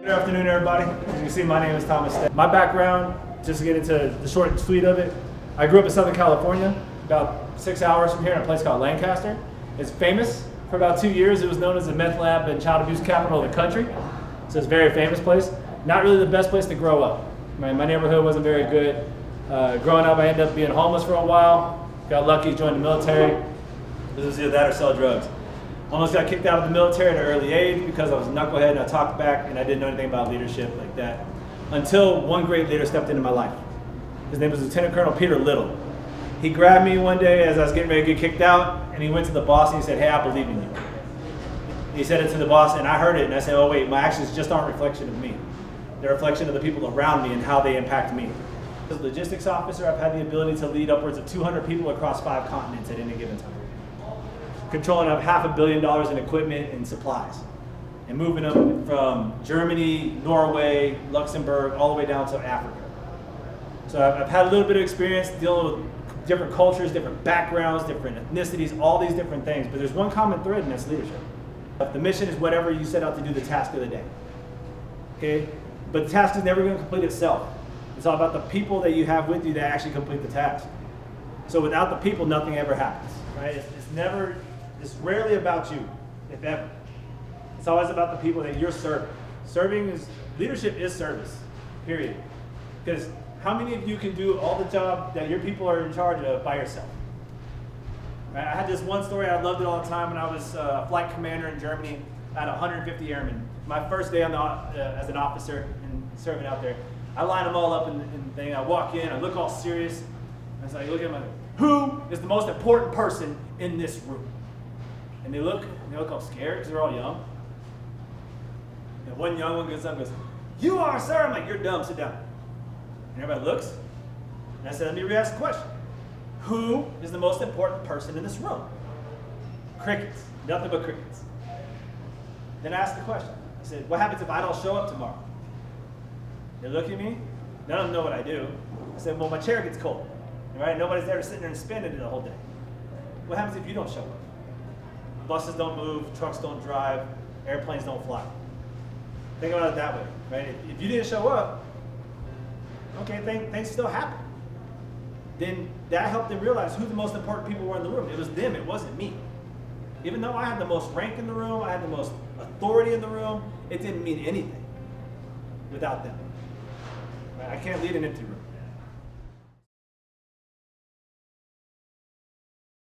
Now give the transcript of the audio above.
Good afternoon, everybody. As you can see, my name is Thomas Steed. My background, just to get into the short and sweet of it, I grew up in Southern California, about 6 hours from here in a place called Lancaster. It's famous. For about 2 years, it was known as the meth lab and child abuse capital of the country. So it's a very famous place. Not really the best place to grow up. My neighborhood wasn't very good. Growing up, I ended up being homeless for a while. Got lucky, joined the military. This was either that or sell drugs. Almost got kicked out of the military at an early age because I was a knucklehead and I talked back and I didn't know anything about leadership like that. Until one great leader stepped into my life. His name was Lieutenant Colonel Peter Little. He grabbed me one day as I was getting ready to get kicked out and he went to the boss and he said, "Hey, I believe in you." He said it to the boss and I heard it and I said, "Oh wait, my actions just aren't a reflection of me. They're a reflection of the people around me and how they impact me." As a logistics officer, I've had the ability to lead upwards of 200 people across 5 continents at any given time. Controlling up $500 million in equipment and supplies, and moving them from Germany, Norway, Luxembourg, all the way down to Africa. So I've had a little bit of experience dealing with different cultures, different backgrounds, different ethnicities, all these different things, but there's one common thread, and that's leadership. The mission is whatever you set out to do the task of the day, okay? But the task is never going to complete itself. It's all about the people that you have with you that actually complete the task. So without the people, nothing ever happens, right? It's rarely about you, if ever. It's always about the people that you're serving. Leadership is service, period. Because how many of you can do all the job that your people are in charge of by yourself? Right? I had this one story, I loved it all the time. When I was a flight commander in Germany, I had 150 airmen. My first day as an officer and serving out there, I line them all up in the thing. I walk in, I look all serious. And I look at them, I'm like, who is the most important person in this room? And they look all scared because they're all young. And one young one gets up and goes, "You are, sir." I'm like, "You're dumb, sit down." And everybody looks. And I said, "Let me re-ask the question. Who is the most important person in this room?" Crickets, nothing but crickets. Then I asked the question. I said, "What happens if I don't show up tomorrow?" They look at me, none of them know what I do. I said, "Well, my chair gets cold, right? Nobody's there sitting there and spinning it the whole day. What happens if you don't show up? Buses don't move, trucks don't drive, airplanes don't fly." Think about it that way, right? If you didn't show up, okay, things still happen. Then that helped them realize who the most important people were in the room. It was them, it wasn't me. Even though I had the most rank in the room, I had the most authority in the room, it didn't mean anything without them. Right? I can't lead an empty room.